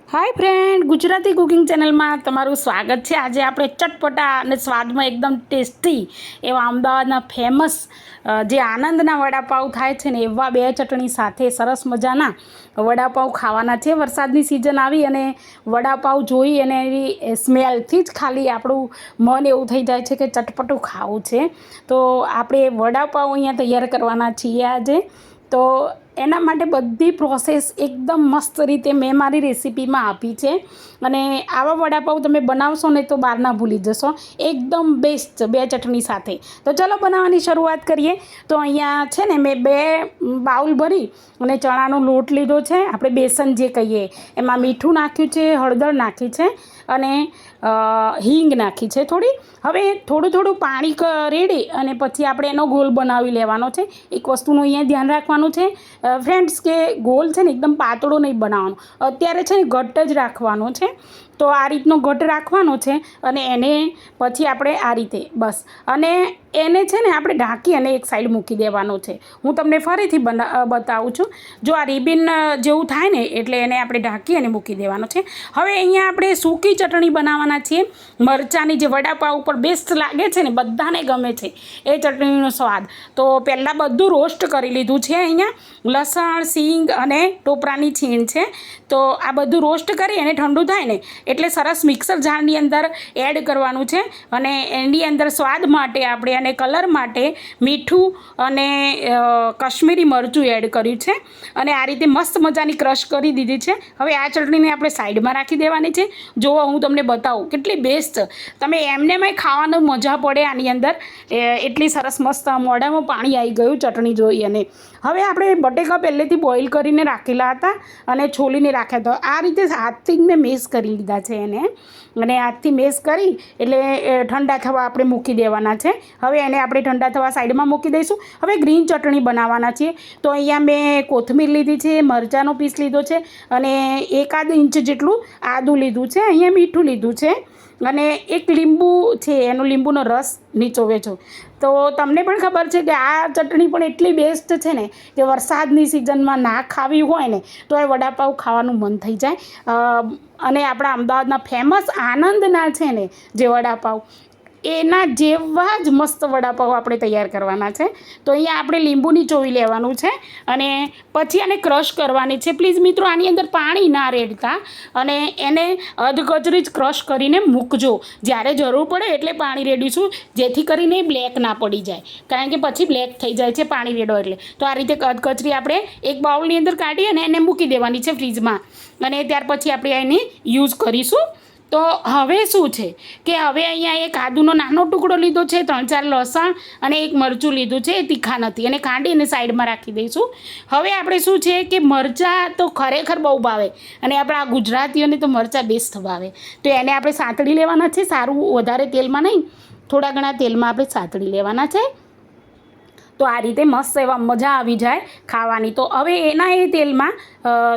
Hi friend, Gujarati cooking channel में तमारू स्वागत है। आज आप चटपटा और स्वाद में एकदम टेस्टी एवं अमदावादना फेमस जे आनंदना वडापाव थाय छे ने एवा बे चटणी साथे सरस मजाना वडापाव खावाना छे। वरसादनी सीजन आवी अने वडापाव जोई अने एनी स्मेलथी ज खाली आपणुं मन एवुं थई जाय छे के चटपटुं खावुं छे। तो आपणे वडापाव अहींया तैयार करवाना छीए आजे। तो एना माटे बधी प्रोसेस एकदम मस्त रीते मैं मारी रेसिपी में आपी है। अने आवा वडापाव तमे बनावशो ने तो बार ना भूली जशो, एकदम बेस्ट बे चटनी साथे। तो चलो बनाववानी शरूआत करिए। तो अहींया छे ने मैं 2 बाउल भरी अने चणानो लोट लीधो छे। आपणे बेसन जे कहीए एमां मीठुं नाख्युं छे, हळदर नाखी छे अने हींग नाखी छे थोड़ी। हवे थोड़ुं थोड़ुं पाणी रेड़ी अने पछी आपणे एनो गोल बनावी लेवानो छे। एक वस्तुनुं अहींया ध्यान राखवानुं छे फ्रेंड्स के गोल छे ने एकदम पातळो नहीं बनावવાનો, अत्यारे छे घट ज राखવાનો छे। तो आ रीतनो घट राखવાનો छे अने एने पछी आपणे आ रीते बस अने एने छे ने आपणे ढांकी अने एक साइड मूकी देवानो छे। हूँ तमने फरीथी बतावुं छुं। जो आ रिबीन जेवुं थाय ने एटले एने आपणे ढांकी अने मूकी देवानो छे। हवे अहींया आपणे सूकी चटणी बनाववाना छीए। मरचानी जे वडापाव उपर बेस्ट लागे छे ने, बधाने गमे छे ए चटणीनो स्वाद। तो पहेला बधुं रोस्ट करी लीधुं छे। अहींया लसण, सींग अने टोपरानी छीण छे। तो आ बधुं रोस्ट करी अने ठंडू थाय ने एटले सरस मिक्सर जारनी अंदर एड करवानुं छे अने एनी अंदर स्वाद माटे आपणे अने कलर माटे मीठुं अने कश्मीरी मरचुं एड कर्युं छे अने आ रीते मस्त मजानी क्रश करी दीधी छे। हवे आ चटणीने आपणे साइडमां राखी देवानी छे। जो हूँ तमने बतावुं केटली बेस्ट तमे एमनेमय खावानो मजा पड़े आनी अंदर, एटली सरस मस्त मोढामां पाणी आई गयुं चटणी जोई। अने हवे आपणे बटेका पहेलेथी बॉइल करीने राखेला हता अने छोलीने राख्या हता। आ रीते हाथथी मैं मेश करी लीधा छे एने अने हाथथी मेश करी एटले ठंडा थवा आपणे मूकी देवाना छे। हवे एने आपणे ठंडा थवा साइडमां मूकी दईशुं। हवे ग्रीन चटणी बनाववाना छीए। तो अहींया मैं कोथमीर लीधी छे, मरचांनो पीस लीधो छे अने 1 इंच जेटલું आदું લીધું છે। अहींया मीठું લીધું છે અને એક લીંબુ છે, એનો લીંબુનો રસ નીચોવે છો। તો તમને પણ ખબર છે કે આ ચટણી પણ એટલી બેસ્ટ છે ને કે વરસાદની સિઝનમાં ના ખાવી હોય ને તો એ વડાપાવ ખાવાનું મન થઈ જાય। અને આપણા અમદાવાદના ફેમસ આનંદના છે ને જે વડાપાવ, એના જેવા જ મસ્ત વડાપાવ આપણે તૈયાર કરવાના છે। તો અહીંયા આપણે લીંબુ નીચોવી લેવાનું છે અને પછી આને ક્રશ કરવાની છે। પ્લીઝ મિત્રો આની અંદર પાણી ના રેડતા અને એને અધકચરી જ ક્રશ કરીને મૂકજો। જ્યારે જરૂર પડે એટલે પાણી રેડીશું, જેથી કરીને બ્લેક ના પડી જાય, કારણ કે પછી બ્લેક થઈ જાય છે પાણી રેડો એટલે। તો આ રીતે અધકચરી આપણે એક બાઉલની અંદર કાઢી અને એને મૂકી દેવાની છે ફ્રીજમાં અને ત્યાર પછી આપણે એની યુઝ કરીશું। तो हवे शुं छे कि हवे अहींया एक आदुनो नानो टुकड़ो लीधो छे, 3-4 लसण अने एक मरचुं लीधुं छे। तीखा नथी अने काढीने साइडमां राखी दईशुं। हवे आपणे शुं छे कि मरचां तो खरेखर बहु भावे अने आपणा गुजरातीओने तो मरचां बेस्ट भावे। तो एने आपणे सातળી लेवाना छे, सारूं वधारे तेलमां नहीं, थोड़ा घणा तेलमां आपणे सातળી लेवाना छे। तो आ रीते मस्त एवा मजा आवी जाए खावानी। तो हवे एना ए तेलमां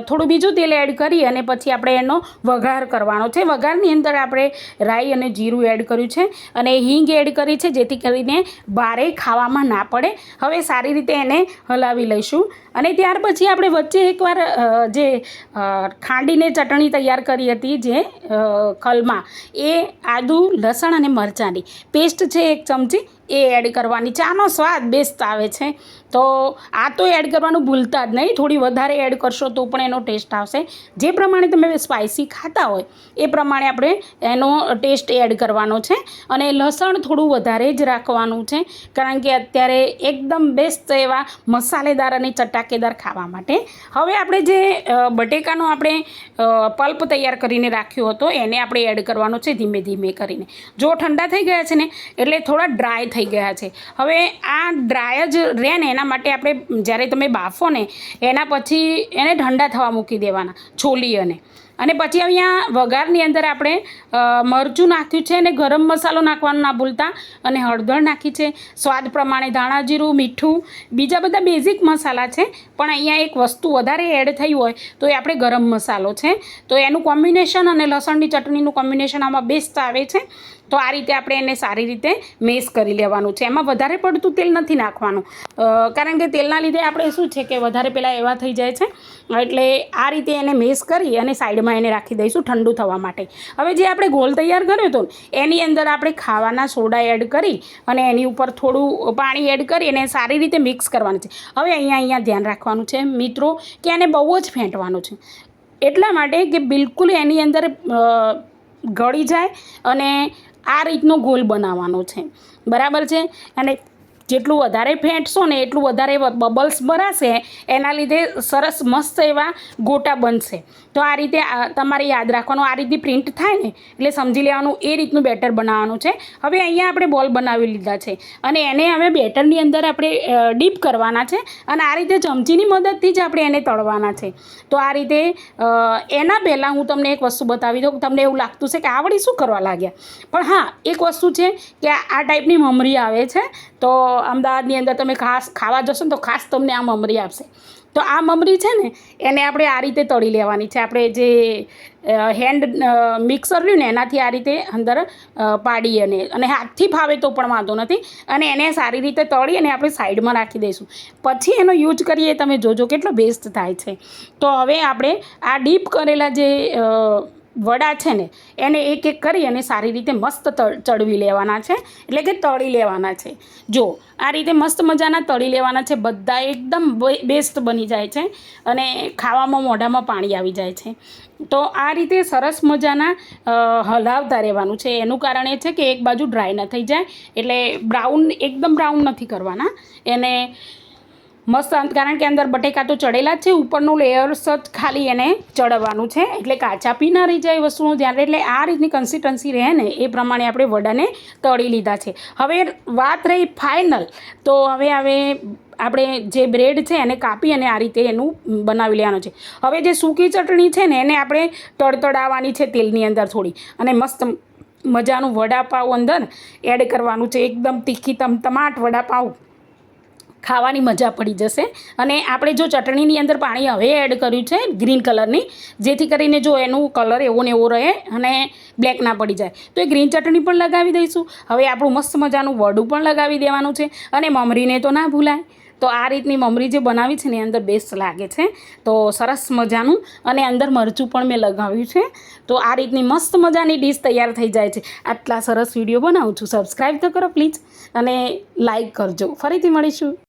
थोड़ुं बीजुं तेल एड करी अने पछी आपणे एनो वघार करवानो छे। वघारनी अंदर आपणे राई अने जीरुं एड कर्युं छे अने हींग एड करी छे, जेथी करीने भारे खावामां ना पड़े। हवे सारी रीते एने हलावी लईशुं अने त्यार पछी आपणे वच्चे एकवार जे खांडीने चटणी तैयार करी हती जे खलमां, ए आदु लसण अने मरचांनी पेस्ट छे 1 चमची ए एड करवानी छे। आनो स्वाद बेस्ट आवे छे। तो आ तो एड करवानुं भूलता ज नहीं, थोड़ी वधारे एड करशो तो पण एनो टेस्ट आवशे। जे प्रमाणे तमे स्पाइसी खाता होय ए प्रमाणे आपणे एनो टेस्ट एड करवानो छे अने लसण थोड़ुं वधारे ज राखवानुं छे, कारण के अत्यारे एकदम बेस्ट एवा मसालेदार अने चटाकेदार खावा माटे। हवे आपणे जे बटेकानो आपणे पल्प तैयार करीने राख्यो हतो एने आपणे एड करवानो छे धीमे धीमे करीने। जो ठंडा थई गया छे ने एटले थोड़ा ड्राय थई गया छे। हवे आ ड्राय ज रहे ने एना माटे आपणे ज्यारे तमे बाफो ने एना पछी एने ठंडा थवा मूकी देवाना छोली अने पछी अहींया वघाરની અંદર આપણે મરચું નાખ્યું છે અને ગરમ મસાલો નાખવાનું ના ભૂલતા અને હળદર નાખી છે, સ્વાદ પ્રમાણે ધાણા જીરું, મીઠું, બીજા બધા બેઝિક મસાલા છે। પણ અહીંયા એક વસ્તુ વધારે એડ થઈ હોય તો એ આપણે ગરમ મસાલો છે। તો એનું કોમ્બિનેશન અને લસણની ચટણીનું કોમ્બિનેશન આમાં બેસ્ટ આવે છે। તો આ રીતે આપણે એને સારી રીતે મેશ કરી લેવાનું છે. એમાં વધારે પડતું તેલ નથી નાખવાનું, કારણ કે તેલના લીધે આપણે શું છે કે વધારે પેલા એવા થઈ જાય છે. એટલે આ રીતે એને મેશ કરી અને સાઈડમાં એને રાખી દઈશું ઠંડુ થવા માટે. હવે જે આપણે ગોળ તૈયાર કર્યો હતો એની અંદર આપણે ખાવાના સોડા એડ કરી અને એની ઉપર થોડું પાણી એડ કરી અને સારી રીતે મિક્સ કરવાનું છે. હવે અહીંયા ધ્યાન રાખવાનું છે મિત્રો કે એને બહુ જ ફેંટવાનું છે, એટલા માટે કે બિલકુલ એની અંદર ગળી જાય અને આ રીતનો ગોળ બનાવવાનો છે, બરાબર છે. અને જેટલું વધારે ફેંટશો ને એટલું વધારે બબલ્સ ભરાશે, એના લીધે સરસ મસ્ત એવા ગોટા બનશે. તો આ રીતે તમારે યાદ રાખવાનું, આ રીતે પ્રિન્ટ થાય ને એટલે સમજી લેવાનું એ રીતનું બેટર બનાવવાનું છે. હવે અહીંયા આપણે બોલ બનાવી લીધા છે અને એને હવે બેટરની અંદર આપણે ડીપ કરવાના છે અને આ રીતે ચમચીની મદદથી જ આપણે એને તળવાના છે. તો આ રીતે એના પહેલાં હું તમને એક વસ્તુ બતાવી દઉં. તમને એવું લાગતું છે કે આ વળી શું કરવા લાગ્યા, પણ હા એક વસ્તુ છે કે આ ટાઈપની મમરી આવે છે. તો અમદાવાદની અંદર તમે ખાસ ખાવા જશો ને તો ખાસ તમને આ મમરી આપશે. તો આ મમરી છે ને એને આપણે આ રીતે તળી લેવાની છે. આપણે જે હેન્ડ મિક્સર રહ્યું ને એનાથી આ રીતે અંદર પાડી અને હાથથી ફાવે તો પણ વાંધો નથી, અને એને સારી રીતે તળી અને આપણે સાઈડમાં રાખી દઈશું. પછી એનો યુઝ કરીએ તમે જોજો કેટલો બેસ્ટ થાય છે. તો હવે આપણે આ ડીપ કરેલા જે વડા છે ને એને એક એક કરી અને સારી રીતે મસ્ત ચડવી લેવાના છે, એટલે કે તળી લેવાના છે. જો આ રીતે મસ્ત મજાના તળી લેવાના છે. બધા એકદમ બેસ્ટ બની જાય છે અને ખાવામાં મોઢામાં પાણી આવી જાય છે. તો આ રીતે સરસ મજાના હલાવતા રહેવાનું છે. એનું કારણ એ છે કે એક બાજુ ડ્રાય ન થઈ જાય, એટલે એકદમ બ્રાઉન નથી કરવાના એને મસ્ત, કારણ કે અંદર બટેકા તો ચડેલા જ છે, ઉપરનું લેયર્સ જ ખાલી એને ચડવાનું છે, એટલે કાચા પી ના રહી જાય વસ્તુનું ધ્યાન રહે. એટલે આ રીતની કન્સિસ્ટન્સી રહે ને એ પ્રમાણે આપણે વડાને તળી લીધા છે. હવે વાત રહી ફાઇનલ, તો હવે આપણે જે બ્રેડ છે એને કાપી અને આ રીતે એનું બનાવી લેવાનું છે. હવે જે સૂકી ચટણી છે ને એને આપણે તડતડાવવાની છે તેલની અંદર થોડી, અને મસ્ત મજાનું વડાપાઉં અંદર એડ કરવાનું છે. એકદમ તીખી તમતમાટ વડાપાઉં ખાવાની મજા પડી જશે. અને આપણે જો ચટણીની અંદર પાણી હવે એડ કર્યું છે ગ્રીન કલરની, જેથી કરીને જો એનું કલર એવો ને એવો રહે અને બ્લેક ના પડી જાય. તો એ ગ્રીન ચટણી પણ લગાવી દઈશું. હવે આપણું મસ્ત મજાનું વડું પણ લગાવી દેવાનું છે, અને મમરીને તો ના ભૂલાય. તો આ રીતની મમરી જે બનાવી છે ને એ અંદર બેસ્ટ લાગે છે. તો સરસ મજાનું, અને અંદર મરચું પણ મેં લગાવ્યું છે. તો આ રીતની મસ્ત મજાની ડીશ તૈયાર થઈ જાય છે. આટલા સરસ વિડીયો બનાવું છું. સબસ્ક્રાઈબ તો કરો પ્લીઝ અને લાઈક કરજો. ફરીથી મળીશું.